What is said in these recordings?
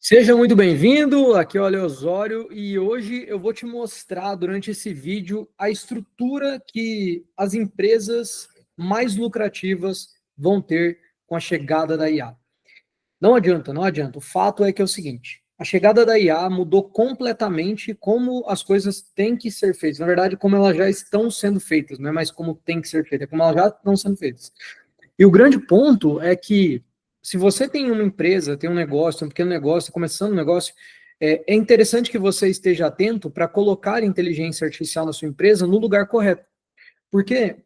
Seja muito bem-vindo, aqui é o Ale Osório e hoje eu vou te mostrar durante esse vídeo a estrutura que as empresas mais lucrativas vão ter com a chegada da IA. Não adianta, não adianta. O fato é que é o seguinte, a chegada da IA mudou completamente como as coisas têm que ser feitas. Na verdade, como elas já estão sendo feitas, não é mais como tem que ser feita, é como elas já estão sendo feitas. E o grande ponto é que, se você tem uma empresa, tem um negócio, um pequeno negócio, começando um negócio, é interessante que você esteja atento para colocar inteligência artificial na sua empresa no lugar correto. Porque,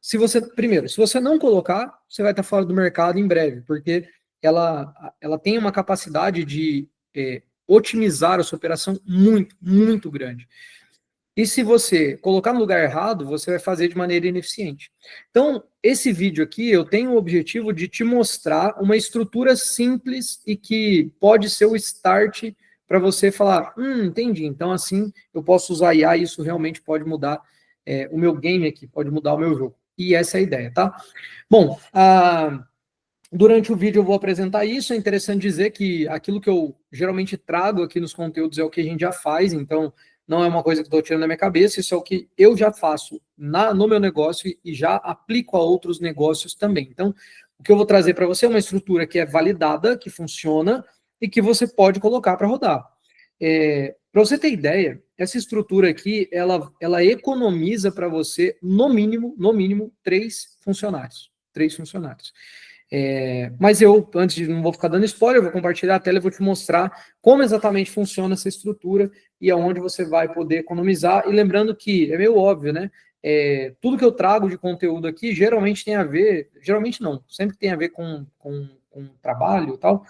se você não colocar, você vai estar fora do mercado em breve, porque ela tem uma capacidade de otimizar a sua operação muito, muito grande. E se você colocar no lugar errado, você vai fazer de maneira ineficiente. Então, esse vídeo aqui, eu tenho o objetivo de te mostrar uma estrutura simples e que pode ser o start para você falar, entendi, então assim eu posso usar IA e isso realmente pode mudar o meu game aqui, pode mudar o meu jogo. E essa é a ideia, tá? Bom, durante o vídeo eu vou apresentar isso, é interessante dizer que aquilo que eu geralmente trago aqui nos conteúdos é o que a gente já faz, então não é uma coisa que estou tirando da minha cabeça, isso é o que eu já faço no meu negócio e já aplico a outros negócios também. Então, o que eu vou trazer para você é uma estrutura que é validada, que funciona e que você pode colocar para rodar. Para você ter ideia, essa estrutura aqui, ela economiza para você, no mínimo, 3 funcionários. 3 funcionários. Mas eu, antes de não vou ficar dando spoiler, eu vou compartilhar a tela e vou te mostrar como exatamente funciona essa estrutura e aonde você vai poder economizar. E lembrando que é meio óbvio, né? Tudo que eu trago de conteúdo aqui geralmente tem a ver, geralmente não, sempre tem a ver com trabalho e tal,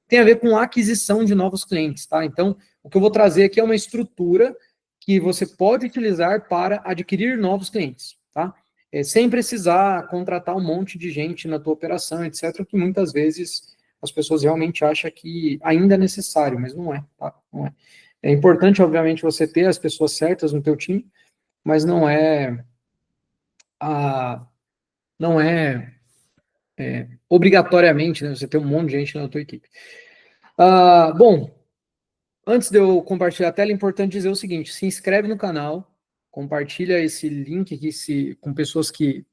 tem a ver com aquisição de novos clientes, tá? Então, o que eu vou trazer aqui é uma estrutura que você pode utilizar para adquirir novos clientes, tá? Sem precisar contratar um monte de gente na tua operação, etc., que muitas vezes as pessoas realmente acham que ainda é necessário, mas não é, tá? Não é. É importante, obviamente, você ter as pessoas certas no teu time, mas não é obrigatoriamente, né, você ter um monte de gente na tua equipe. Bom, antes de eu compartilhar a tela, é importante dizer o seguinte, se inscreve no canal, compartilha esse link aqui com pessoas que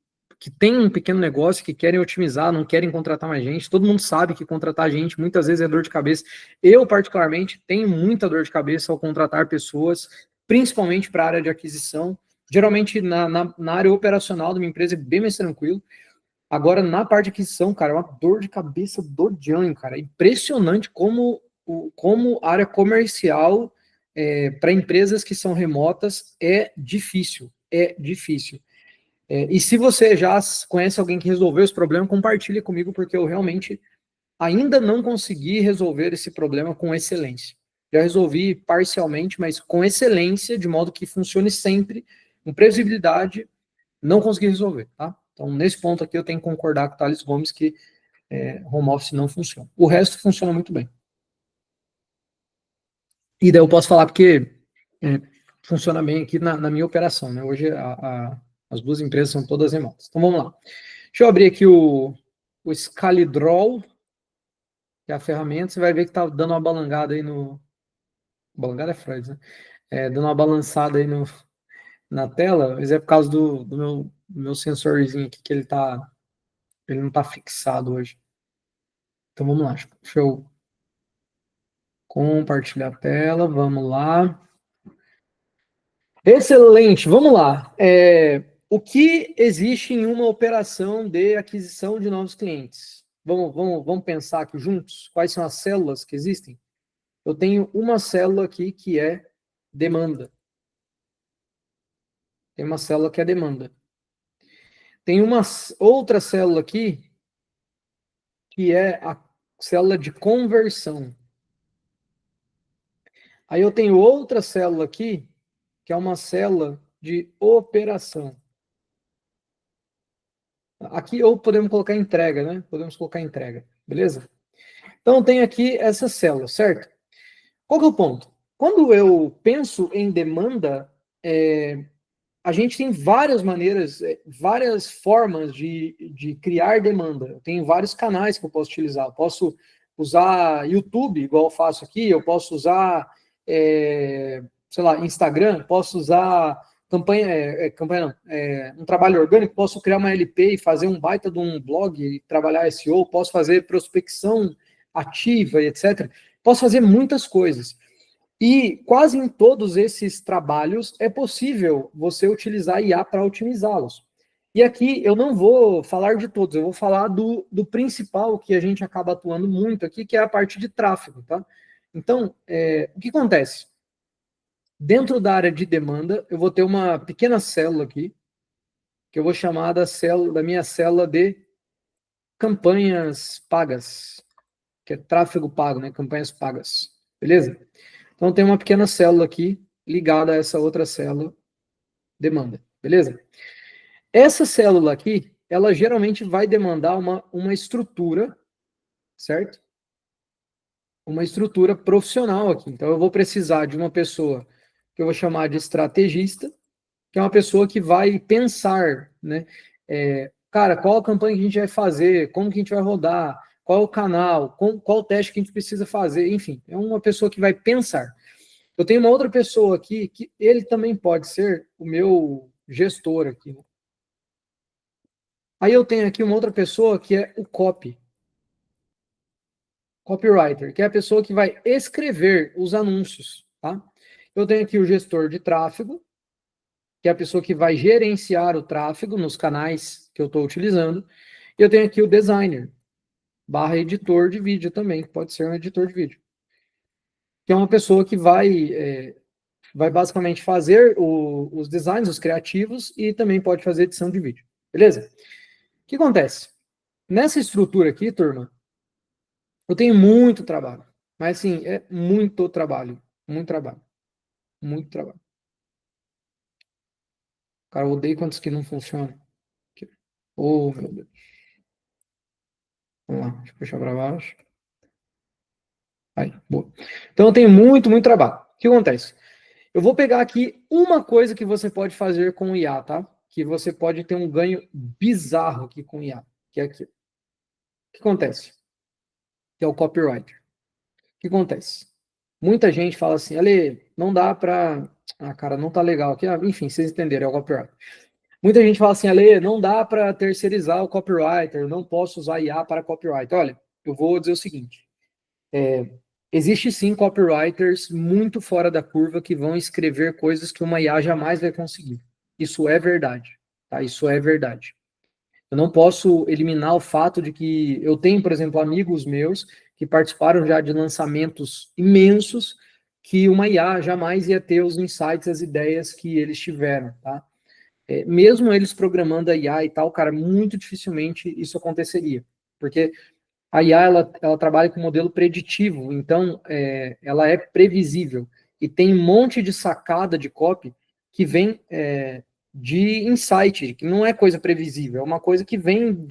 têm um pequeno negócio, que querem otimizar, não querem contratar mais gente. Todo mundo sabe que contratar gente muitas vezes é dor de cabeça. Eu, particularmente, tenho muita dor de cabeça ao contratar pessoas, principalmente para a área de aquisição. Geralmente, na área operacional da minha empresa é bem mais tranquilo. Agora, na parte de aquisição, cara, é uma dor de cabeça do Django, cara. É impressionante como a área comercial para empresas que são remotas é difícil. É difícil. E se você já conhece alguém que resolveu esse problema, compartilhe comigo, porque eu realmente ainda não consegui resolver esse problema com excelência. Já resolvi parcialmente, mas com excelência, de modo que funcione sempre, com previsibilidade, não consegui resolver, tá? Então, nesse ponto aqui, eu tenho que concordar com o Thales Gomes que home office não funciona. O resto funciona muito bem. E daí eu posso falar porque funciona bem aqui na minha operação, né? Hoje as duas empresas são todas remotas. Então vamos lá. Deixa eu abrir aqui o Scalidraw, que é a ferramenta. Você vai ver que está dando uma balangada aí no. Balangada é Freud, né? Dando uma balançada aí na tela, mas é por causa do meu sensorzinho aqui que ele não está fixado hoje. Então vamos lá. Deixa eu compartilhar a tela. Vamos lá. Excelente, vamos lá. O que existe em uma operação de aquisição de novos clientes? Vamos pensar aqui juntos? Quais são as células que existem? Eu tenho uma célula aqui que é demanda. Tem uma célula que é demanda. Tem uma outra célula aqui que é a célula de conversão. Aí eu tenho outra célula aqui que é uma célula de operação. Aqui ou podemos colocar entrega, né? Podemos colocar entrega, beleza? Então tem aqui essa célula, certo? Qual que é o ponto? Quando eu penso em demanda, a gente tem várias maneiras, várias formas de criar demanda. Eu tenho vários canais que eu posso utilizar. Eu posso usar YouTube, igual eu faço aqui, eu posso usar, sei lá, Instagram, posso usar campanha não, um trabalho orgânico, posso criar uma LP e fazer um baita de um blog e trabalhar SEO, posso fazer prospecção ativa e etc. Posso fazer muitas coisas. E quase em todos esses trabalhos é possível você utilizar IA para otimizá-los. E aqui eu não vou falar de todos, eu vou falar do principal que a gente acaba atuando muito aqui, que é a parte de tráfego, tá? Então, o que acontece? Dentro da área de demanda, eu vou ter uma pequena célula aqui, que eu vou chamar da minha célula de campanhas pagas, que é tráfego pago, né? Campanhas pagas. Beleza? Então tem uma pequena célula aqui ligada a essa outra célula demanda. Beleza? Essa célula aqui, ela geralmente vai demandar uma estrutura, certo? Uma estrutura profissional aqui. Então eu vou precisar de uma pessoa que eu vou chamar de estrategista, que é uma pessoa que vai pensar, né? Cara, qual a campanha que a gente vai fazer, como que a gente vai rodar, qual o canal, qual o teste que a gente precisa fazer, enfim, é uma pessoa que vai pensar. Eu tenho uma outra pessoa aqui, que ele também pode ser o meu gestor aqui. Aí eu tenho aqui uma outra pessoa que é o copywriter, que é a pessoa que vai escrever os anúncios, tá? Eu tenho aqui o gestor de tráfego, que é a pessoa que vai gerenciar o tráfego nos canais que eu estou utilizando. E eu tenho aqui o designer, barra editor de vídeo também, que pode ser um editor de vídeo. Que é uma pessoa que vai basicamente fazer os designs, os criativos, e também pode fazer edição de vídeo. Beleza? O que acontece? Nessa estrutura aqui, turma, eu tenho muito trabalho. Mas, assim, é muito trabalho. Muito trabalho. Muito trabalho. Cara, eu odeio quando isso aqui não funciona. Oh, meu Deus. Vamos lá, deixa eu puxar para baixo. Aí, boa. Então, eu tenho muito, muito trabalho. O que acontece? Eu vou pegar aqui uma coisa que você pode fazer com o IA, tá? Que você pode ter um ganho bizarro aqui com o IA, que é aqui. O que acontece? Que é o copywriter. O que acontece? Muita gente fala assim, Ale, não dá para... Ah, cara, não tá legal aqui. Enfim, vocês entenderam, é o copywriter. Muita gente fala assim, Ale, não dá para terceirizar o copywriter, não posso usar IA para copywriter. Olha, eu vou dizer o seguinte, existe sim copywriters muito fora da curva que vão escrever coisas que uma IA jamais vai conseguir. Isso é verdade, tá? Isso é verdade. Eu não posso eliminar o fato de que eu tenho, por exemplo, amigos meus que participaram já de lançamentos imensos que uma IA jamais ia ter os insights, as ideias que eles tiveram, tá? Mesmo eles programando a IA e tal, cara, muito dificilmente isso aconteceria, porque a IA ela trabalha com modelo preditivo, então ela é previsível e tem um monte de sacada de copy que vem de insight, que não é coisa previsível, é uma coisa que vem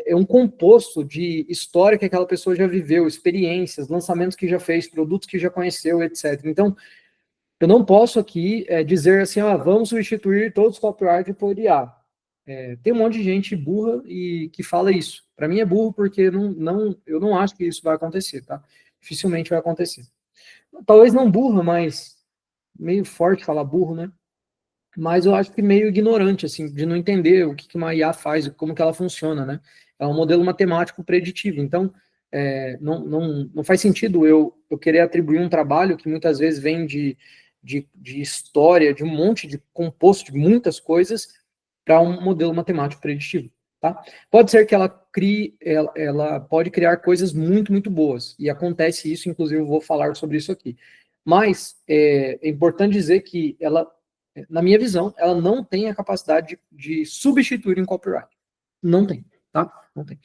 é um composto de história que aquela pessoa já viveu, experiências, lançamentos que já fez, produtos que já conheceu, etc. Então, eu não posso aqui dizer assim, vamos substituir todos os copywriters por IA. Tem um monte de gente burra e que fala isso. Para mim é burro porque eu não acho que isso vai acontecer, tá? Dificilmente vai acontecer. Talvez não burra, mas meio forte falar burro, né? Mas eu acho que meio ignorante, assim, de não entender o que uma IA faz, como que ela funciona, né? É um modelo matemático preditivo. Então, não faz sentido eu querer atribuir um trabalho que muitas vezes vem de história, de um monte de composto de muitas coisas, para um modelo matemático preditivo, tá? Pode ser que ela crie, ela pode criar coisas muito, muito boas, e acontece isso, inclusive eu vou falar sobre isso aqui. Mas é importante dizer que ela, na minha visão, ela não tem a capacidade de substituir um copyright. Não tem, tá? Não tem.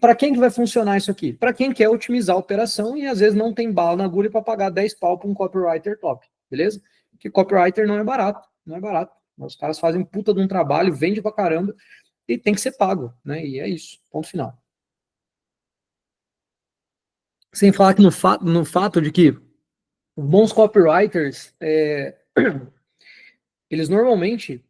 Para quem que vai funcionar isso aqui? Para quem quer otimizar a operação e às vezes não tem bala na agulha para pagar 10 pau para um copywriter top, beleza? Porque copywriter não é barato, não é barato. Os caras fazem puta de um trabalho, vende pra caramba e tem que ser pago, né? E é isso, ponto final. Sem falar que no fato de que bons copywriters, eles normalmente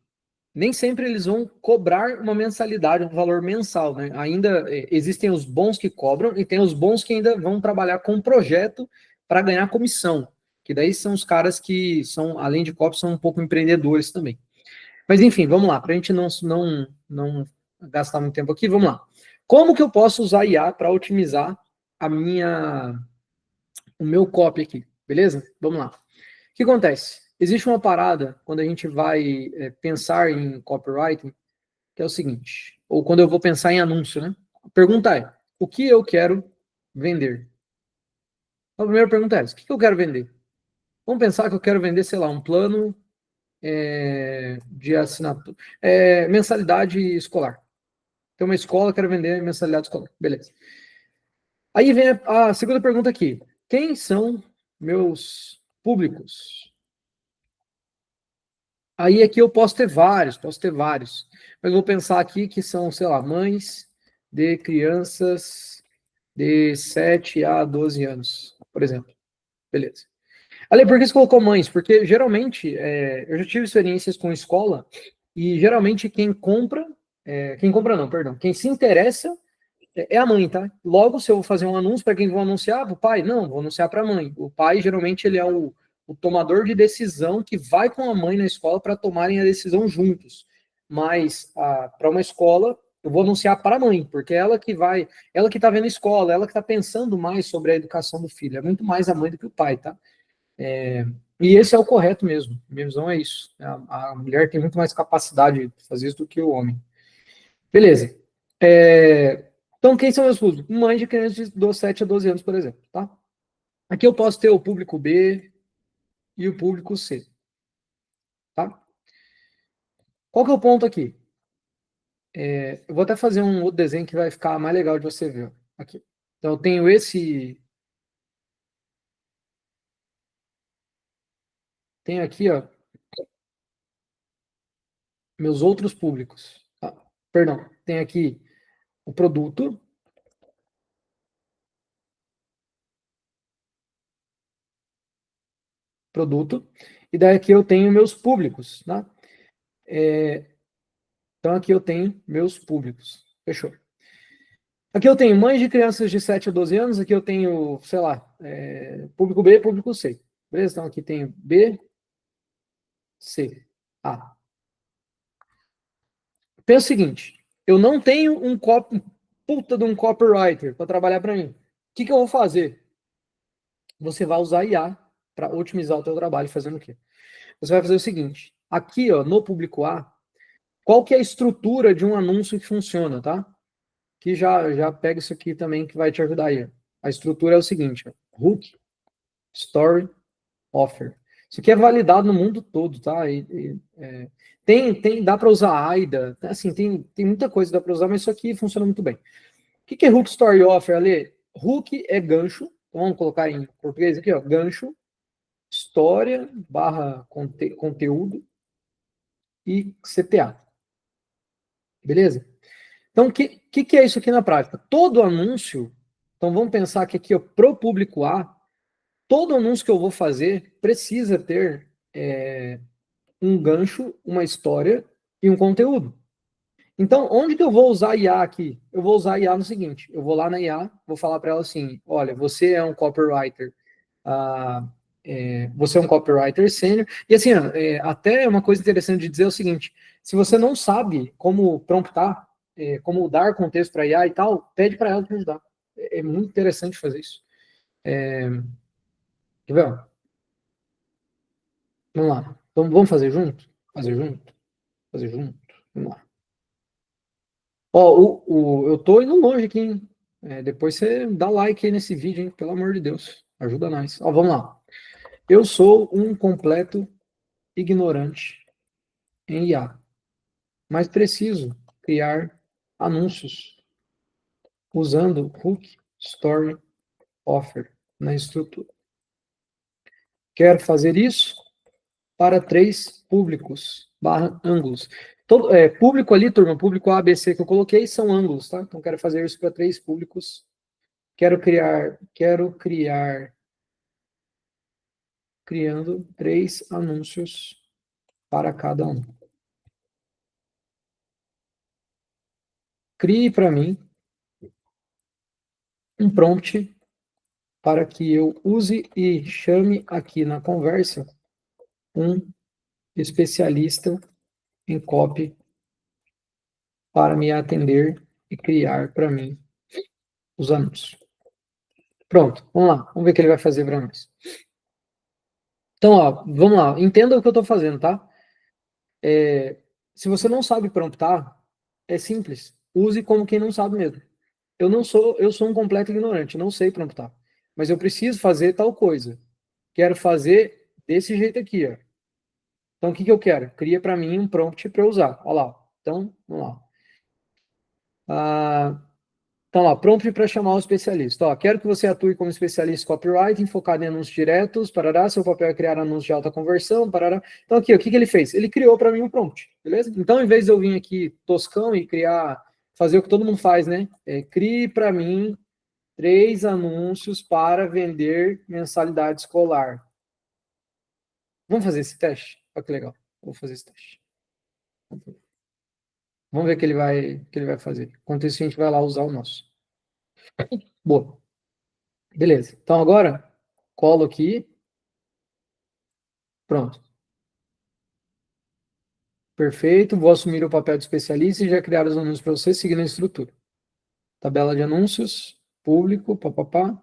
nem sempre eles vão cobrar uma mensalidade, um valor mensal, né? Ainda existem os bons que cobram e tem os bons que ainda vão trabalhar com um projeto para ganhar comissão, que daí são os caras que são, além de copy, são um pouco empreendedores também. Mas enfim, vamos lá, para a gente não gastar muito tempo aqui, vamos lá. Como que eu posso usar IA para otimizar o meu copy aqui, beleza? Vamos lá. O que acontece? Existe uma parada quando a gente vai pensar em copywriting, que é o seguinte, ou quando eu vou pensar em anúncio, né? A pergunta é, o que eu quero vender? A primeira pergunta é essa, o que eu quero vender? Vamos pensar que eu quero vender, sei lá, um plano de assinatura, mensalidade escolar. Tem uma escola, quero vender mensalidade escolar. Beleza. Aí vem a segunda pergunta aqui. Quem são meus públicos? Aí aqui eu posso ter vários. Mas vou pensar aqui que são, sei lá, mães de crianças de 7 a 12 anos, por exemplo. Beleza. Ale, por que você colocou mães? Porque geralmente, eu já tive experiências com escola, e geralmente quem compra não, perdão, quem se interessa é a mãe, tá? Logo, se eu vou fazer um anúncio, para quem vou anunciar? Para o pai? Não, vou anunciar para a mãe. O pai, geralmente, ele é o tomador de decisão que vai com a mãe na escola para tomarem a decisão juntos. Mas, para uma escola, eu vou anunciar para a mãe, porque é ela que está vendo a escola, ela que está pensando mais sobre a educação do filho. É muito mais a mãe do que o pai, tá? E esse é o correto mesmo. Minha visão é isso. A mulher tem muito mais capacidade de fazer isso do que o homem. Beleza. Então, quem são meus públicos? Mãe de crianças de 7 a 12 anos, por exemplo, tá? Aqui eu posso ter o público B e o público C, tá? Qual que é o ponto aqui? Eu vou até fazer um outro desenho que vai ficar mais legal de você ver. Aqui. Então, eu tenho tenho aqui, ó, meus outros públicos. Tá? Perdão, tem aqui o produto, e daí aqui eu tenho meus públicos, tá? Então, aqui eu tenho meus públicos. Fechou. Aqui eu tenho mães de crianças de 7 a 12 anos, aqui eu tenho, sei lá, público B e público C. Beleza? Então, aqui tenho B, C, A. Pensa o seguinte, eu não tenho puta de um copywriter para trabalhar para mim. O que eu vou fazer? Você vai usar IA para otimizar o teu trabalho fazendo o quê? Você vai fazer o seguinte, aqui ó, no público A, qual que é a estrutura de um anúncio que funciona, tá? Que já pega isso aqui também que vai te ajudar aí. A estrutura é o seguinte, ó, hook, story, offer. Isso aqui é validado no mundo todo, tá? Dá para usar AIDA, assim, tem muita coisa que dá para usar, mas isso aqui funciona muito bem. O que é hook, story, offer, Ale? Hook é gancho, então vamos colocar em português aqui, ó, gancho, história, barra conteúdo e CTA. Beleza? Então, o que é isso aqui na prática? Todo anúncio, então vamos pensar que aqui, ó, pro público A, todo anúncio que eu vou fazer precisa ter um gancho, uma história e um conteúdo. Então, onde que eu vou usar IA aqui? Eu vou usar IA no seguinte, eu vou lá na IA, vou falar para ela assim, olha, você é um copywriter, ah, você é um copywriter sênior, e assim, até uma coisa interessante de dizer é o seguinte, se você não sabe como promptar, como dar contexto para IA e tal, pede para ela te ajudar. É muito interessante fazer isso. Quer ver? Vamos lá. Então, vamos fazer junto? Fazer junto? Fazer junto? Vamos lá. Ó, eu tô indo longe aqui, hein? Depois você dá like aí nesse vídeo, hein? Pelo amor de Deus. Ajuda nós. Ó, vamos lá. Eu sou um completo ignorante em IA, mas preciso criar anúncios usando hook, story, offer na estrutura. Quero fazer isso para 3 públicos, barra ângulos. Público ali, turma, público A, B, C que eu coloquei são ângulos, tá? Então, quero fazer isso para 3 públicos. Criando 3 anúncios para cada um. crie para mim um prompt para que eu use e chame aqui na conversa um especialista em copy para me atender e criar para mim os anúncios. Pronto, vamos lá, vamos ver o que ele vai fazer para nós. Então, ó, vamos lá, entenda o que eu estou fazendo, tá? Se você não sabe promptar, é simples, use como quem não sabe mesmo. Eu sou um completo ignorante, não sei promptar, mas eu preciso fazer tal coisa. Quero fazer desse jeito aqui, ó. Então, o que eu quero? Cria para mim um prompt para eu usar. Olha lá. Então, vamos lá. Então, lá, prompt para chamar o especialista. Ó, quero que você atue como especialista em copywriting, focado em anúncios diretos, parará, seu papel é criar anúncios de alta conversão, parará. Então, aqui, o que ele fez? Ele criou para mim um prompt, beleza? Então, em vez de eu vir aqui toscão e fazer o que todo mundo faz, né? Crie para mim 3 anúncios para vender mensalidade escolar. Vamos fazer esse teste? Olha que legal. Vou fazer esse teste. Vamos ver o que ele vai fazer. Enquanto isso, a gente vai lá usar o nosso. Boa. Beleza. Então, agora, colo aqui. Pronto. Perfeito. Vou assumir o papel de especialista e já criar os anúncios para você, seguindo a estrutura. Tabela de anúncios, público, papapá.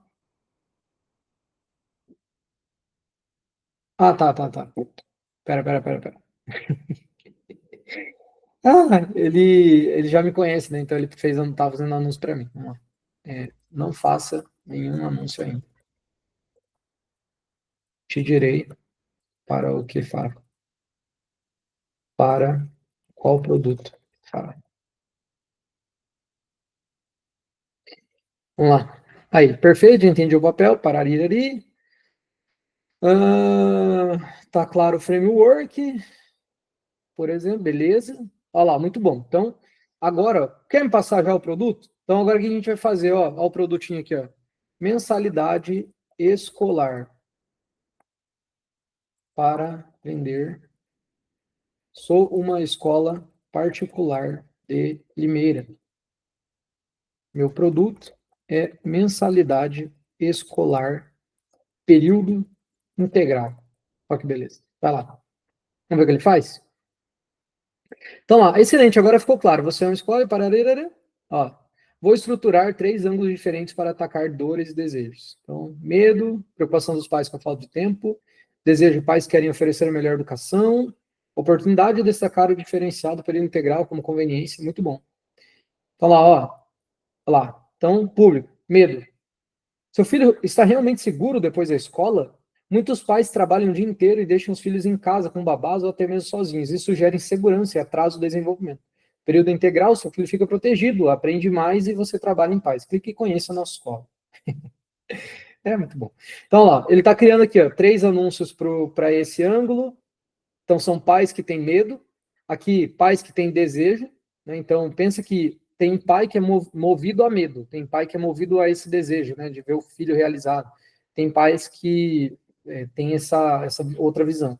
Ah, tá. Pera. Ah, ele já me conhece, né? Então ele tá fazendo anúncio para mim. Vamos lá. Não faça nenhum anúncio ainda. Te direi para o que fará. Para qual produto fará. Vamos lá. Aí, perfeito, entendi o papel. Parariri. Tá claro o framework, por exemplo, beleza. Olha lá, muito bom. Então, agora, quer me passar já o produto? Então, agora o que a gente vai fazer? Ó o produtinho aqui, ó. Mensalidade escolar para vender. Sou uma escola particular de Limeira. Meu produto é mensalidade escolar, período integral. Olha que beleza. Vai lá. Vamos ver o que ele faz? Então, ó, excelente, agora ficou claro. Você é uma escola e parará. Ó, vou estruturar 3 ângulos diferentes para atacar dores e desejos. Então, medo, preocupação dos pais com a falta de tempo, desejo de pais que querem oferecer a melhor educação, oportunidade de destacar o diferencial do período integral como conveniência, muito bom. Então, lá, ó lá. Então, público, medo. Seu filho está realmente seguro depois da escola? Muitos pais trabalham o dia inteiro e deixam os filhos em casa com babás ou até mesmo sozinhos. Isso gera insegurança e atraso do desenvolvimento. Período integral, seu filho fica protegido, aprende mais e você trabalha em paz. Clique e conheça a nossa escola. É muito bom. Então, lá, ele está criando aqui 3 anúncios para esse ângulo. Então, são pais que têm medo. Aqui, pais que têm desejo. Né? Então, pensa que tem pai que é movido a medo, tem pai que é movido a esse desejo, né, de ver o filho realizado. Tem pais que têm essa outra visão.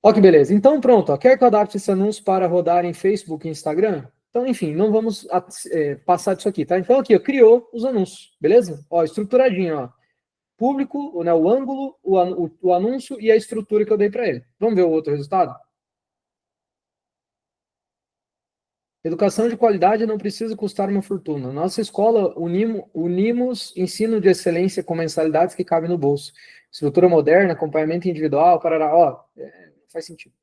Ó que beleza. Então, pronto. Ó, quer que eu adapte esse anúncio para rodar em Facebook e Instagram? Então, enfim, não vamos passar disso aqui, tá? Então, aqui, ó, criou os anúncios, beleza? Ó, estruturadinho, ó. Público, né, o ângulo, o anúncio e a estrutura que eu dei para ele. Vamos ver o outro resultado? Educação de qualidade não precisa custar uma fortuna. Nossa escola unimos ensino de excelência com mensalidades que cabem no bolso. Estrutura moderna, acompanhamento individual, parará. Ó, faz sentido.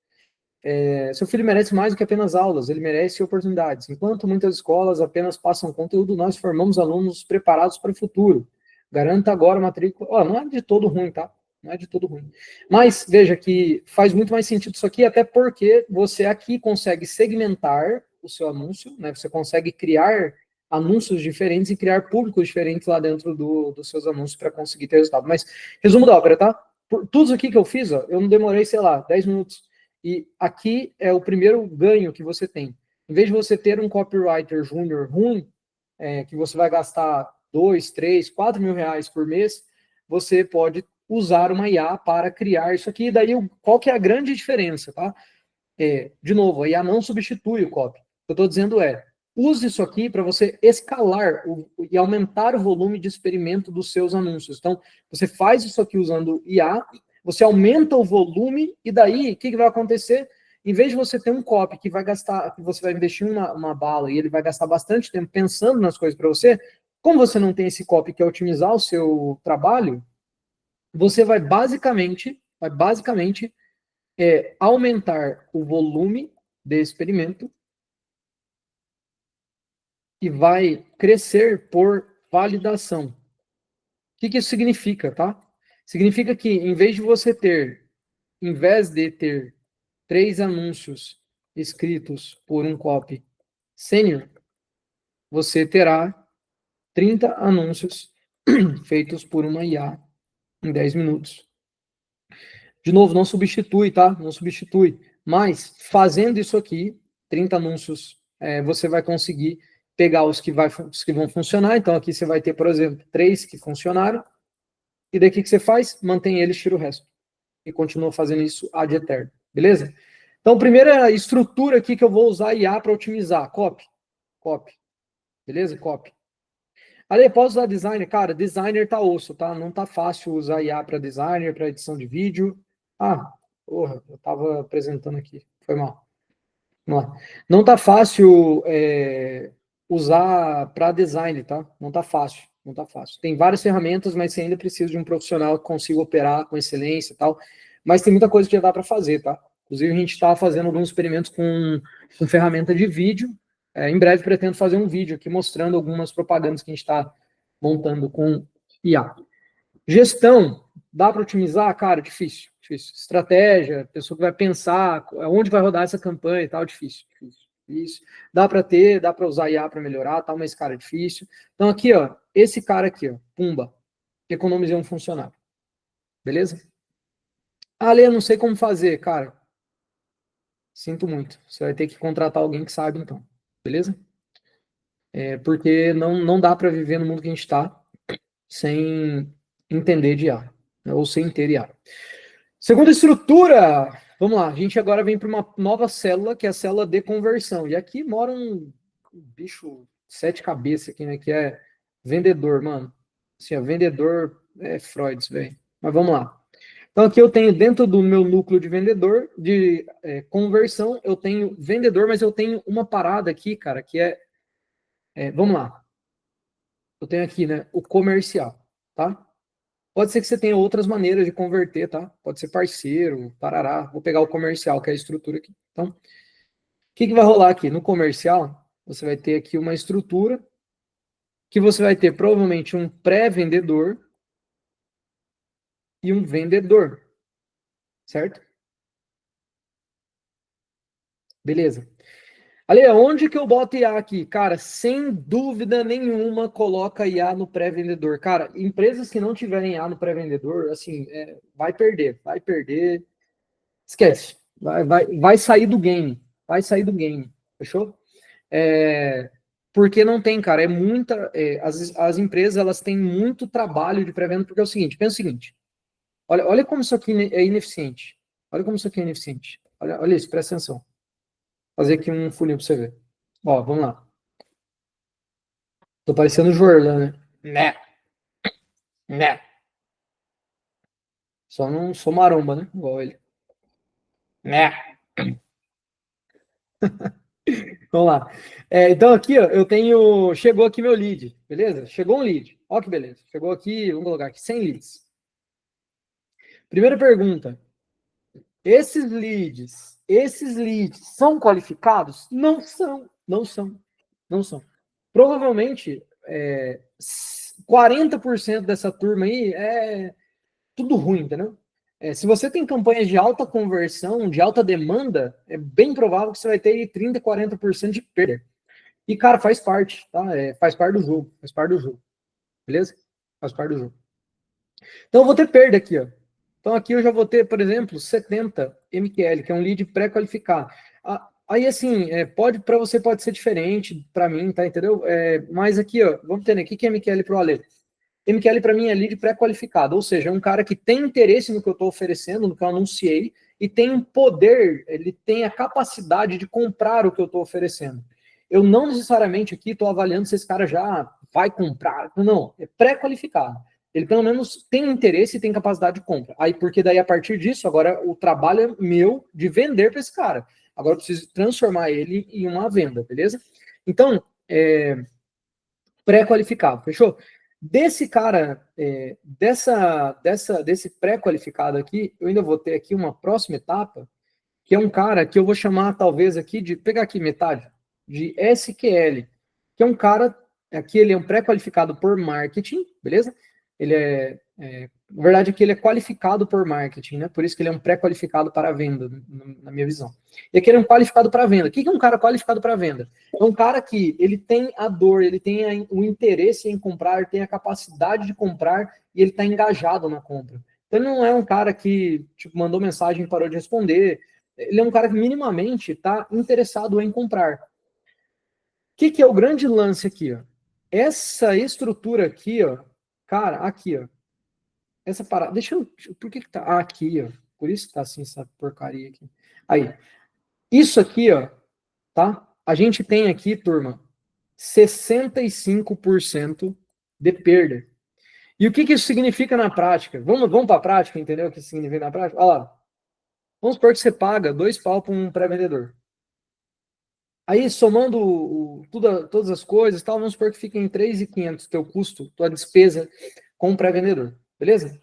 Seu filho merece mais do que apenas aulas, ele merece oportunidades. Enquanto muitas escolas apenas passam conteúdo, nós formamos alunos preparados para o futuro. Garanta agora a matrícula. Ó, não é de todo ruim, tá? Não é de todo ruim. Mas veja que faz muito mais sentido isso aqui, até porque você aqui consegue segmentar o seu anúncio, né? Você consegue criar anúncios diferentes e criar públicos diferentes lá dentro dos seus anúncios para conseguir ter resultado. Mas, resumo da ópera, tá? Por tudo isso aqui que eu fiz, ó, eu não demorei, sei lá, 10 minutos. E aqui é o primeiro ganho que você tem. Em vez de você ter um copywriter júnior ruim, que você vai gastar 2, 3, 4 mil reais por mês, você pode usar uma IA para criar isso aqui. Daí, qual que é a grande diferença, tá? De novo, a IA não substitui o copy. O que eu estou dizendo use isso aqui para você escalar e aumentar o volume de experimento dos seus anúncios. Então, você faz isso aqui usando IA, você aumenta o volume, e daí, o que vai acontecer? Em vez de você ter um copy que vai gastar, que você vai investir uma bala e ele vai gastar bastante tempo pensando nas coisas para você, como você não tem esse copy que é otimizar o seu trabalho, você vai basicamente aumentar o volume de experimento e vai crescer por validação. O que isso significa, tá? Significa que em vez de ter 3 anúncios escritos por um copy sênior, você terá 30 anúncios feitos por uma IA em 10 minutos. De novo, não substitui, tá? Não substitui. Mas, fazendo isso aqui, 30 anúncios, você vai conseguir pegar os que vão funcionar. Então, aqui você vai ter, por exemplo, 3 que funcionaram. E daí o que você faz? Mantém eles, tira o resto. E continua fazendo isso ad eterno. Beleza? Então, primeira estrutura aqui que eu vou usar IA para otimizar. Copy. Copy. Beleza? Copy. Ali, posso usar designer? Cara, designer tá osso, tá? Não tá fácil usar IA para designer, para edição de vídeo. Ah, porra, eu tava apresentando aqui. Foi mal. Vamos lá. Não tá fácil usar para design, tá? Não tá fácil. Não tá fácil. Tem várias ferramentas, mas você ainda precisa de um profissional que consiga operar com excelência e tal. Mas tem muita coisa que já dá para fazer, tá? Inclusive, a gente está fazendo alguns experimentos com ferramenta de vídeo. Em breve, pretendo fazer um vídeo aqui mostrando algumas propagandas que a gente está montando com IA. Gestão, dá para otimizar? Cara, difícil, difícil. Estratégia, pessoa que vai pensar onde vai rodar essa campanha e tal, difícil, difícil. Isso. Dá para usar IA para melhorar, tal, mas, cara, difícil. Então, aqui, ó, esse cara aqui, ó, pumba, economizei um funcionário. Beleza? Ale, eu não sei como fazer, cara. Sinto muito. Você vai ter que contratar alguém que sabe, então. Beleza? Porque não dá para viver no mundo que a gente está sem entender de IA, né, ou sem ter IA. Segunda estrutura, vamos lá, a gente agora vem para uma nova célula, que é a célula de conversão. E aqui mora um bicho 7 cabeças aqui, né, que é vendedor, mano. Assim, vendedor é Freud, velho. Mas vamos lá. Então aqui eu tenho dentro do meu núcleo de vendedor, de conversão, eu tenho vendedor, mas eu tenho uma parada aqui, cara, que vamos lá. Eu tenho aqui, né, o comercial, tá? Pode ser que você tenha outras maneiras de converter, tá? Pode ser parceiro, parará. Vou pegar o comercial, que é a estrutura aqui. Então, o que vai rolar aqui? No comercial, você vai ter aqui uma estrutura que você vai ter provavelmente um pré-vendedor e um vendedor, certo? Beleza. Ali, onde que eu boto IA aqui? Cara, sem dúvida nenhuma, coloca IA no pré-vendedor. Cara, empresas que não tiverem IA no pré-vendedor, assim, vai perder. Esquece. Vai sair do game. Vai sair do game. Fechou? Porque não tem, cara. As empresas elas têm muito trabalho de pré-venda, porque é o seguinte: pensa o seguinte. Olha como isso aqui é ineficiente. Olha como isso aqui é ineficiente. Olha isso, presta atenção. Vou fazer aqui um fulinho para você ver. Ó, vamos lá. Tô parecendo o Jorlan, né? Né. Só não sou maromba, né? Igual ele. Né. Vamos lá. Então aqui, ó, eu tenho. Chegou aqui meu lead, beleza? Chegou um lead. Ó que beleza. Chegou aqui, vamos colocar aqui 100 leads. Primeira pergunta. Esses leads são qualificados? Não são, não são, não são. Provavelmente 40% dessa turma aí é tudo ruim, entendeu? Se você tem campanhas de alta conversão, de alta demanda, é bem provável que você vai ter 30, 40% de perda. E, cara, faz parte, tá? Faz parte do jogo, faz parte do jogo. Beleza? Faz parte do jogo. Então, eu vou ter perda aqui, ó. Então, aqui eu já vou ter, por exemplo, 70 MQL, que é um lead pré-qualificado. Aí, assim, para você pode ser diferente, para mim, tá? Entendeu? Mas aqui, ó, vamos entender, o que é MQL para o Ale? MQL para mim é lead pré-qualificado, ou seja, é um cara que tem interesse no que eu estou oferecendo, no que eu anunciei, e tem um poder, ele tem a capacidade de comprar o que eu estou oferecendo. eu não necessariamente aqui estou avaliando se esse cara já vai comprar. Não, é pré-qualificado. Ele pelo menos tem interesse e tem capacidade de compra. Aí, porque daí, a partir disso, agora o trabalho é meu de vender para esse cara. Agora eu preciso transformar ele em uma venda, beleza? Então, pré-qualificado, fechou? Desse cara, desse pré-qualificado aqui, eu ainda vou ter aqui uma próxima etapa, que é um cara que eu vou chamar, talvez, aqui de, pegar aqui metade, de SQL, que é um cara, aqui ele é um pré-qualificado por marketing, beleza? Ele na verdade, aqui ele é qualificado por marketing, né? Por isso que ele é um pré-qualificado para a venda, na minha visão. E aqui ele é um qualificado para a venda. O que é um cara qualificado para a venda? É um cara que ele tem a dor, ele tem o interesse em comprar, tem a capacidade de comprar e ele está engajado na compra. Então ele não é um cara que tipo, mandou mensagem e parou de responder. Ele é um cara que minimamente está interessado em comprar. O que é o grande lance aqui? Ó? Essa estrutura aqui, ó, cara, aqui, ó, essa parada, deixa eu, por que tá aqui, ó, por isso que tá assim essa porcaria aqui. Aí, isso aqui, ó, tá? A gente tem aqui, turma, 65% de perda. E o que isso significa na prática? Vamos para a prática, entendeu o que isso significa na prática? Olha lá. Vamos supor que você paga 2 pau para um pré-vendedor. Aí, somando todas as coisas, tal, vamos supor que fica em 3.500 teu custo, tua despesa com o pré-vendedor, beleza?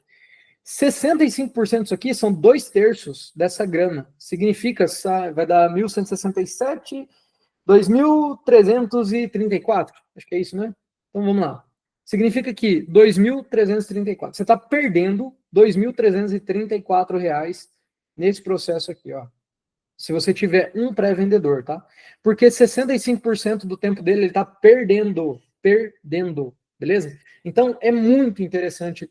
65% disso aqui são 2/3 dessa grana. Significa, vai dar 1.167, 2.334. Acho que é isso, né? Então, vamos lá. Significa que 2.334. Você está perdendo 2.334 reais nesse processo aqui, ó. Se você tiver um pré-vendedor, tá? Porque 65% do tempo dele ele está perdendo, beleza? Então é muito interessante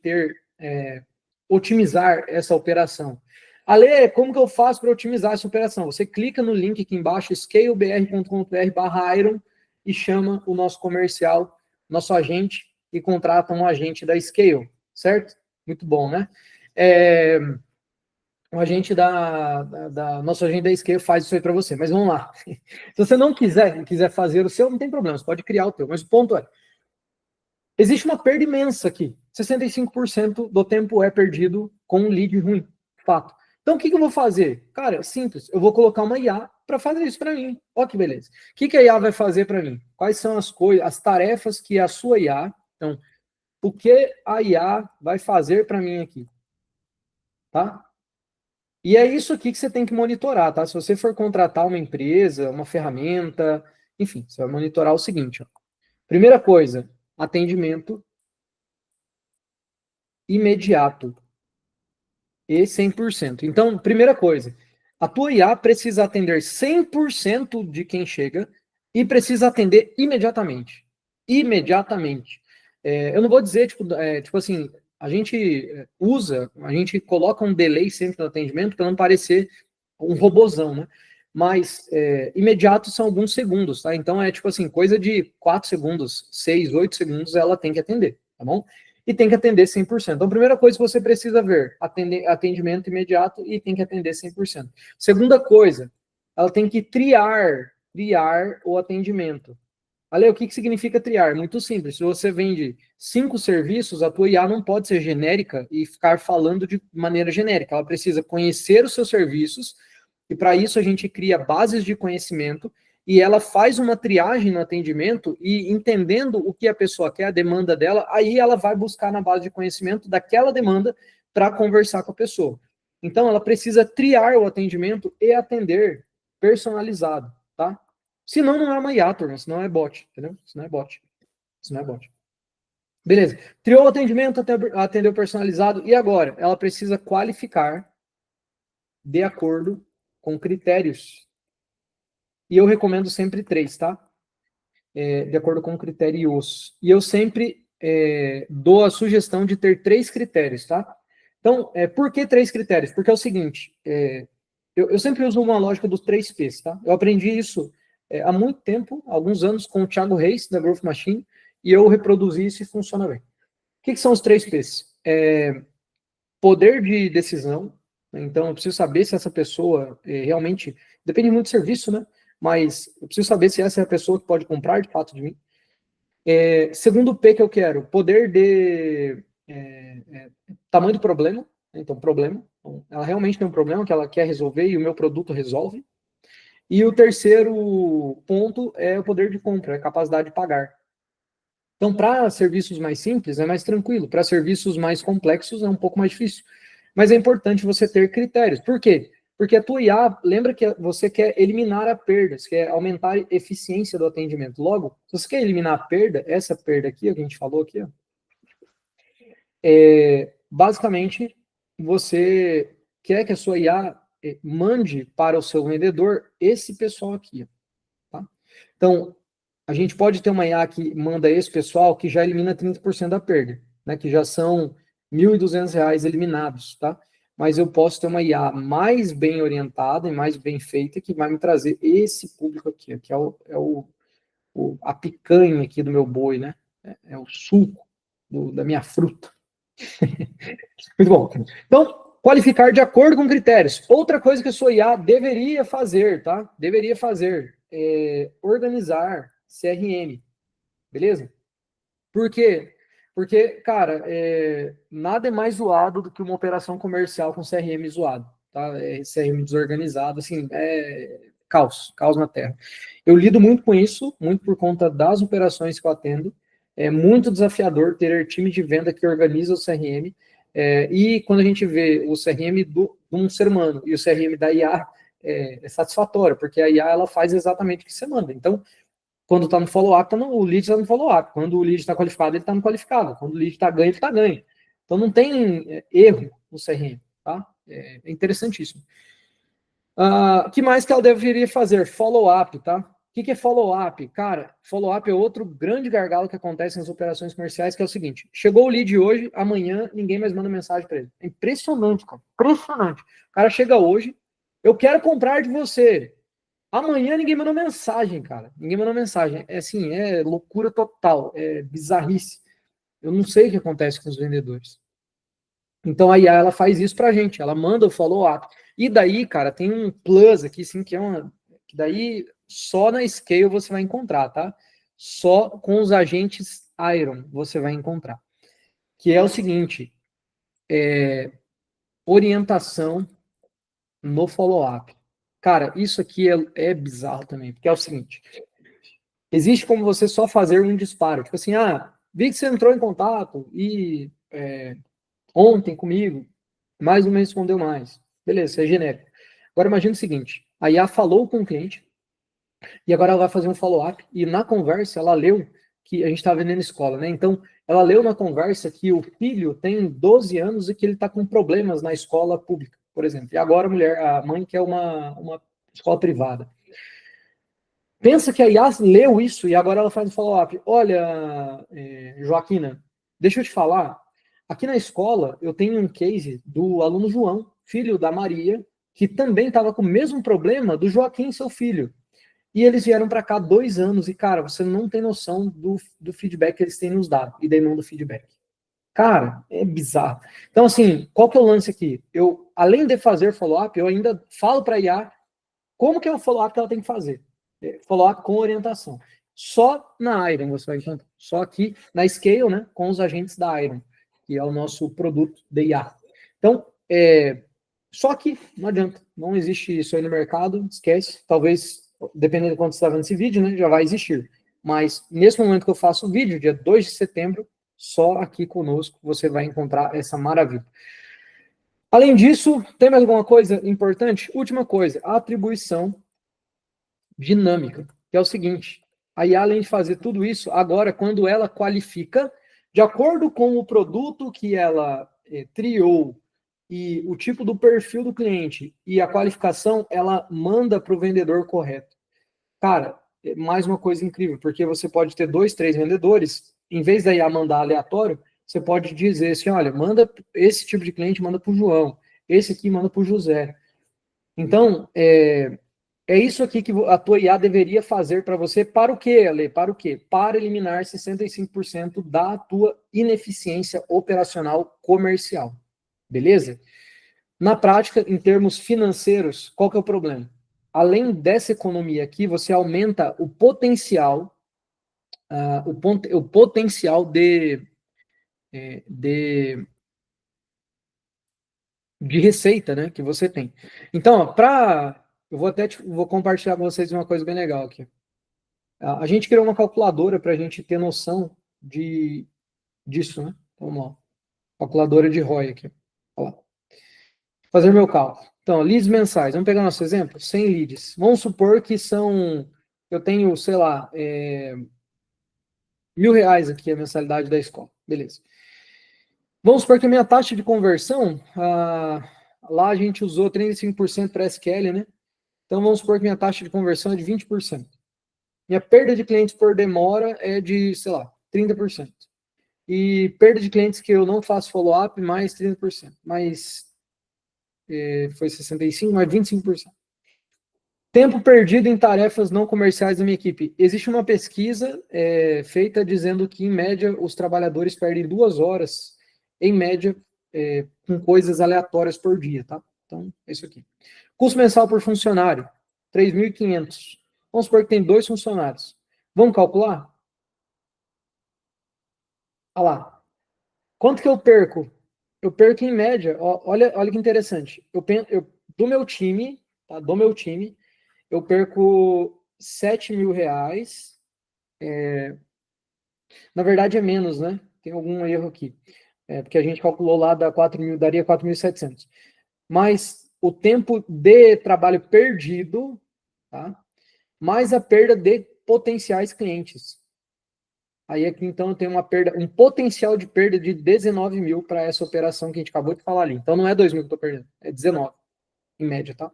otimizar essa operação. Ale, como que eu faço para otimizar essa operação? Você clica no link aqui embaixo, scalebr.com.br/iron e chama o nosso comercial, nosso agente, e contrata um agente da Scale, certo? Muito bom, né? O agente nosso agente da Scale faz isso aí para você. Mas vamos lá. Se você não quiser fazer o seu, não tem problema, você pode criar o teu. Mas o ponto é, existe uma perda imensa aqui. 65% do tempo é perdido com um lead ruim, fato. Então o que eu vou fazer? Cara, simples, eu vou colocar uma IA para fazer isso para mim. Ó que beleza. O que a IA vai fazer para mim? Quais são as coisas, as tarefas que a sua IA, então, o que a IA vai fazer para mim aqui? Tá? E é isso aqui que você tem que monitorar, tá? Se você for contratar uma empresa, uma ferramenta, enfim, você vai monitorar o seguinte, ó. Primeira coisa, atendimento imediato e 100%. Então, primeira coisa, a tua IA precisa atender 100% de quem chega e precisa atender imediatamente. Imediatamente. Eu não vou dizer, tipo assim, a gente coloca um delay sempre no atendimento para não parecer um robozão, né? Mas imediato são alguns segundos, tá? Então é tipo assim, coisa de 4 segundos, 6, 8 segundos ela tem que atender, tá bom? E tem que atender 100%. Então, a primeira coisa que você precisa ver, atendimento imediato e tem que atender 100%. Segunda coisa, ela tem que triar o atendimento. Ale, o que significa triar? Muito simples. Se você vende 5 serviços, a tua IA não pode ser genérica e ficar falando de maneira genérica. Ela precisa conhecer os seus serviços e para isso a gente cria bases de conhecimento e ela faz uma triagem no atendimento e entendendo o que a pessoa quer, a demanda dela, aí ela vai buscar na base de conhecimento daquela demanda para conversar com a pessoa. Então ela precisa triar o atendimento e atender personalizado, tá? Senão não é uma IA, turma, senão é bot, entendeu? Senão é bot. Senão é bot. Beleza. Triou o atendimento, atendeu personalizado, e agora? Ela precisa qualificar de acordo com critérios. E eu recomendo sempre 3, tá? De acordo com critérios. E eu sempre dou a sugestão de ter 3 critérios, tá? Então, por que 3 critérios? Porque é o seguinte, eu sempre uso uma lógica dos 3 P's, tá? Eu aprendi isso há muito tempo, alguns anos, com o Thiago Reis, da Growth Machine, e eu reproduzi isso e funciona bem. O que são os 3 P's? Poder de decisão, né? Então eu preciso saber se essa pessoa realmente, depende muito do serviço, né? mas eu preciso saber se essa é a pessoa que pode comprar de fato de mim. Segundo P que eu quero, poder de tamanho do problema, então problema, então, ela realmente tem um problema que ela quer resolver e o meu produto resolve. E o terceiro ponto é o poder de compra, a capacidade de pagar. Então, para serviços mais simples, é mais tranquilo. Para serviços mais complexos, é um pouco mais difícil. Mas é importante você ter critérios. Por quê? Porque a tua IA, lembra que você quer eliminar a perda, você quer aumentar a eficiência do atendimento. Logo, se você quer eliminar a perda, essa perda aqui, que a gente falou aqui, ó, basicamente, você quer que a sua IA mande para o seu vendedor esse pessoal aqui. Tá? Então, a gente pode ter uma IA que manda esse pessoal que já elimina 30% da perda, né? Que já são R$ 1.200 eliminados, tá? Mas eu posso ter uma IA mais bem orientada e mais bem feita que vai me trazer esse público aqui, que a picanha aqui do meu boi, né? É o suco da minha fruta. Muito bom. Então, qualificar de acordo com critérios. Outra coisa que a sua IA deveria fazer, tá? Deveria fazer organizar CRM, beleza? Por quê? Porque, cara, nada é mais zoado do que uma operação comercial com CRM zoado, tá? CRM desorganizado, assim, caos na terra. Eu lido muito com isso, muito por conta das operações que eu atendo. É muito desafiador ter time de venda que organiza o CRM. E quando a gente vê o CRM de um ser humano e o CRM da IA, é satisfatório, porque a IA ela faz exatamente o que você manda. Então, quando está no follow-up, o lead está no follow-up. Quando o lead está qualificado, ele está no qualificado. Quando o lead está ganho, ele está ganho. Então, não tem erro no CRM. Tá? É interessantíssimo. O que mais que ela deveria fazer? Follow-up, tá? O que é follow-up? Cara, follow-up é outro grande gargalo que acontece nas operações comerciais, que é o seguinte: chegou o lead hoje, amanhã ninguém mais manda mensagem para ele. É impressionante, cara. Impressionante. O cara chega hoje, eu quero comprar de você. Amanhã ninguém mandou mensagem, cara. Ninguém mandou mensagem. É assim, é loucura total, é bizarrice. Eu não sei o que acontece com os vendedores. Então a IA ela faz isso pra gente, ela manda o follow-up. E daí, cara, tem um plus aqui, sim, que que daí só na Scale você vai encontrar, tá? Só com os agentes Iron você vai encontrar. Que é o seguinte, orientação no follow-up. Cara, isso aqui é bizarro também, porque é o seguinte, existe como você só fazer um disparo. Tipo assim, vi que você entrou em contato e ontem comigo, mas não me respondeu mais. Beleza, isso é genérico. Agora imagina o seguinte, a IA falou com o cliente e agora ela vai fazer um follow-up e na conversa ela leu que a gente estava vendendo escola, né? Então, ela leu na conversa que o filho tem 12 anos e que ele está com problemas na escola pública, por exemplo. E agora a mãe quer uma escola privada. Pensa que a IA leu isso e agora ela faz um follow-up. Olha, Joaquina, deixa eu te falar. Aqui na escola eu tenho um case do aluno João, filho da Maria, que também estava com o mesmo problema do Joaquim, seu filho. E eles vieram para cá 2 anos e, cara, você não tem noção do feedback que eles têm nos dado e daí não do feedback. Cara, é bizarro. Então, assim, qual que é o lance aqui? Eu, além de fazer follow-up, eu ainda falo para a IA como que é o follow-up que ela tem que fazer. Follow-up com orientação. Só na Iron você vai encontrar. Só aqui na Scale, né, com os agentes da Iron, que é o nosso produto de IA. Então, só que não adianta. Não existe isso aí no mercado, esquece. Talvez, dependendo de quando você está vendo esse vídeo, né, já vai existir. Mas, nesse momento que eu faço o vídeo, dia 2 de setembro, só aqui conosco você vai encontrar essa maravilha. Além disso, tem mais alguma coisa importante? Última coisa, a atribuição dinâmica, que é o seguinte, a IA, além de fazer tudo isso, agora, quando ela qualifica, de acordo com o produto que ela triou e o tipo do perfil do cliente e a qualificação, ela manda para o vendedor correto. Cara, mais uma coisa incrível, porque você pode ter 2, 3 vendedores, em vez da IA mandar aleatório, você pode dizer assim, olha, manda esse tipo de cliente, manda para o João, esse aqui manda para o José. Então, é isso aqui que a tua IA deveria fazer para você. Para o quê, Ale? Para o quê? Para eliminar 65% da tua ineficiência operacional comercial. Beleza? Na prática, em termos financeiros, qual que é o problema? além dessa economia aqui, você aumenta o potencial, o potencial de receita, né, que você tem. Então, eu vou vou compartilhar com vocês uma coisa bem legal aqui. A gente criou uma calculadora para a gente ter noção disso, né? Então, vamos lá. Calculadora de ROI aqui. Olha lá. Fazer meu cálculo. Então, leads mensais. Vamos pegar nosso exemplo? 100 leads. Vamos supor que eu tenho, sei lá, R$1.000 aqui a mensalidade da escola. Beleza. Vamos supor que a minha taxa de conversão, lá a gente usou 35% para SQL, né? Então, vamos supor que minha taxa de conversão é de 20%. Minha perda de clientes por demora é de, sei lá, 30%. E perda de clientes que eu não faço follow-up, mais 30%. Foi 65%, mais 25%. Tempo perdido em tarefas não comerciais da minha equipe. Existe uma pesquisa feita dizendo que, em média, os trabalhadores perdem 2 horas, em média, com coisas aleatórias por dia, tá? Então, é isso aqui. Custo mensal por funcionário, 3.500. Vamos supor que tem 2 funcionários. Vamos calcular? Olha lá. Quanto que eu perco? Eu perco em média, olha que interessante. Do meu time, tá? Eu perco R$7.000. Na verdade é menos, né? Tem algum erro aqui. Porque a gente calculou lá, daria 4.700. Mas o tempo de trabalho perdido, tá? Mais a perda de potenciais clientes. Aí aqui, então, eu tenho um potencial de perda de 19 mil para essa operação que a gente acabou de falar ali. Então, não é 2 mil que eu estou perdendo, é 19, em média, tá?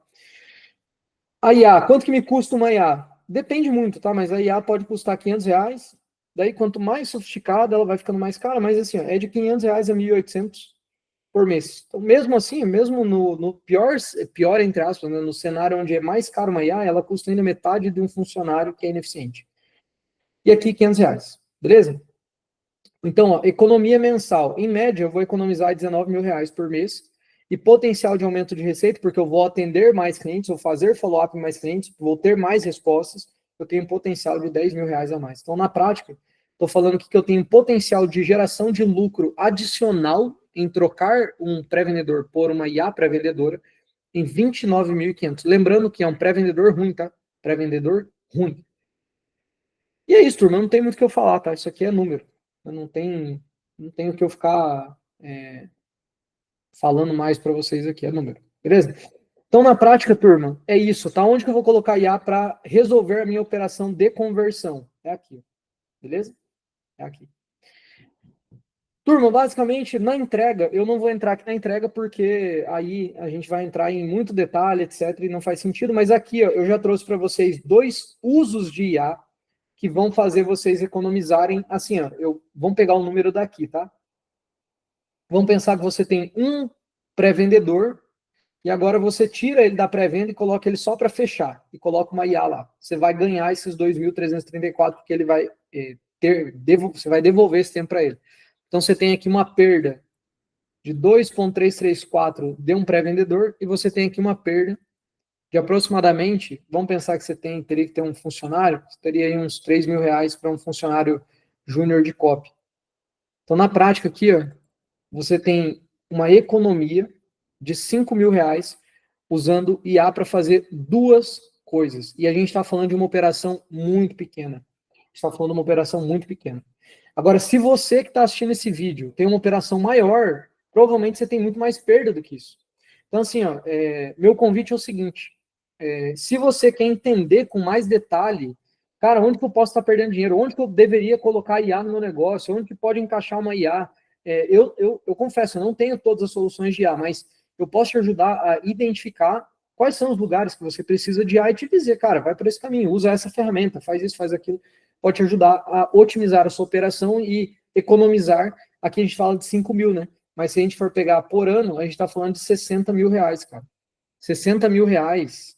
A IA, quanto que me custa uma IA? Depende muito, tá? Mas a IA pode custar R$500. Daí, quanto mais sofisticada, ela vai ficando mais cara. Mas, assim, ó, é de R$500 a 1.800 por mês. Então, mesmo assim, mesmo no pior entre aspas, né, no cenário onde é mais caro uma IA, ela custa ainda metade de um funcionário que é ineficiente. E aqui, R$500. Beleza? Então, ó, economia mensal. Em média, eu vou economizar R$19.000 por mês. E potencial de aumento de receita, porque eu vou atender mais clientes, vou fazer follow-up em mais clientes, vou ter mais respostas, eu tenho potencial de R$10.000 a mais. Então, na prática, estou falando aqui que eu tenho potencial de geração de lucro adicional em trocar um pré-vendedor por uma IA pré-vendedora em 29.500. Lembrando que é um pré-vendedor ruim, tá? Pré-vendedor ruim. E é isso, turma. Não tem muito o que eu falar, tá? Isso aqui é número. Não tem o que eu ficar falando mais para vocês aqui, é número. Beleza? Então, na prática, turma, é isso, tá? Onde que eu vou colocar IA para resolver a minha operação de conversão? É aqui, beleza? É aqui. Turma, basicamente, na entrega, eu não vou entrar aqui na entrega porque aí a gente vai entrar em muito detalhe, etc, e não faz sentido, mas aqui, ó, eu já trouxe para vocês 2 usos de IA que vão fazer vocês economizarem, assim, ó, vamos pegar o número daqui, tá? Vamos pensar que você tem um pré-vendedor e agora você tira ele da pré-venda e coloca ele só para fechar e coloca uma IA lá. Você vai ganhar esses 2.334 porque ele vai você vai devolver esse tempo para ele. Então você tem aqui uma perda de 2.334 de um pré-vendedor e você tem aqui uma perda de aproximadamente, vamos pensar que você teria que ter um funcionário, você teria aí uns R$3.000 para um funcionário júnior de copy. Então, na prática aqui, ó, você tem uma economia de R$5.000 usando IA para fazer 2 coisas. E a gente está falando de uma operação muito pequena. A gente está falando de uma operação muito pequena. Agora, se você que está assistindo esse vídeo tem uma operação maior, provavelmente você tem muito mais perda do que isso. Então, assim, ó, meu convite é o seguinte: se você quer entender com mais detalhe, cara, onde que eu posso estar perdendo dinheiro? Onde que eu deveria colocar IA no meu negócio? Onde que pode encaixar uma IA? Eu confesso, eu não tenho todas as soluções de IA, mas eu posso te ajudar a identificar quais são os lugares que você precisa de IA e te dizer, cara, vai por esse caminho, usa essa ferramenta, faz isso, faz aquilo. Pode te ajudar a otimizar a sua operação e economizar. Aqui a gente fala de 5 mil, né? Mas se a gente for pegar por ano, a gente está falando de R$60.000, cara. R$60.000,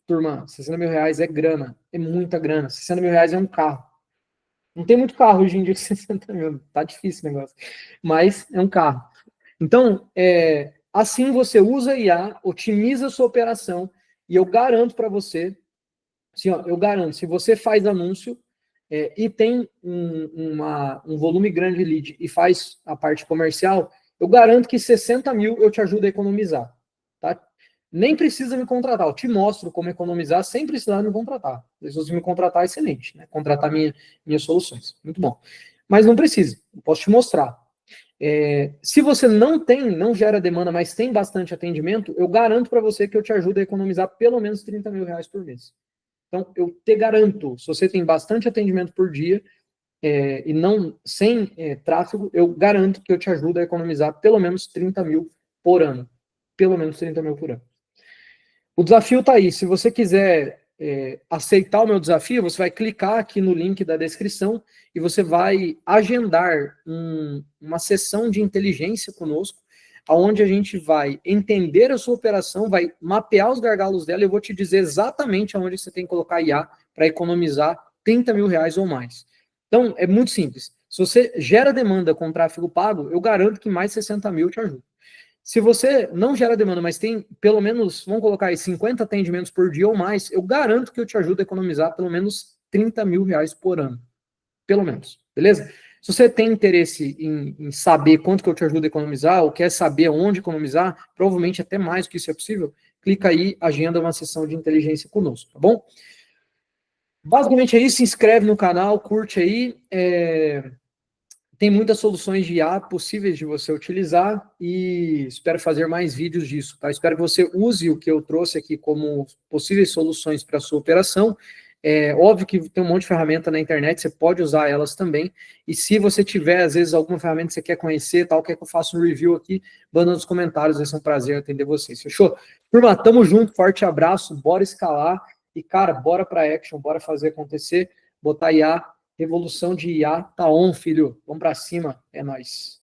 turma, R$60.000 é grana, é muita grana. R$60.000 é um carro. Não tem muito carro hoje em dia com 60 mil, tá difícil o negócio. Mas é um carro. Então, assim você usa IA, otimiza a sua operação E eu garanto para você, assim, ó, eu garanto, se você faz anúncio e tem um volume grande de lead e faz a parte comercial, eu garanto que 60 mil eu te ajudo a economizar. Tá? Nem precisa me contratar, eu te mostro como economizar sem precisar me contratar. Se você me contratar, excelente, né? Contratar minhas soluções, muito bom. Mas não precisa, eu posso te mostrar. Se você não gera demanda, mas tem bastante atendimento, eu garanto para você que eu te ajudo a economizar pelo menos 30 mil reais por mês. Então, eu te garanto, se você tem bastante atendimento por dia e não sem tráfego, eu garanto que eu te ajudo a economizar pelo menos 30 mil por ano. Pelo menos 30 mil por ano. O desafio está aí. Se você quiser aceitar o meu desafio, você vai clicar aqui no link da descrição e você vai agendar uma sessão de inteligência conosco, onde a gente vai entender a sua operação, vai mapear os gargalos dela e eu vou te dizer exatamente aonde você tem que colocar IA para economizar 30 mil reais ou mais. Então, é muito simples. Se você gera demanda com tráfego pago, eu garanto que mais 60 mil te ajuda. Se você não gera demanda, mas tem pelo menos, vamos colocar aí, 50 atendimentos por dia ou mais, eu garanto que eu te ajudo a economizar pelo menos 30 mil reais por ano. Pelo menos, beleza? Se você tem interesse em saber quanto que eu te ajudo a economizar, ou quer saber onde economizar, provavelmente até mais do que isso é possível, clica aí, agenda uma sessão de inteligência conosco, tá bom? Basicamente é isso, se inscreve no canal, curte aí. Tem muitas soluções de IA possíveis de você utilizar e espero fazer mais vídeos disso, tá? Espero que você use o que eu trouxe aqui como possíveis soluções para a sua operação. É óbvio que tem um monte de ferramenta na internet, você pode usar elas também. E se você tiver, às vezes, alguma ferramenta que você quer conhecer, tal, quer que eu faça um review aqui, manda nos comentários, vai ser um prazer atender vocês, fechou? Turma, tamo junto, forte abraço, bora escalar e, cara, bora para action, bora fazer acontecer, botar IA. Revolução de IA tá on, filho. Vamos para cima. É nóis.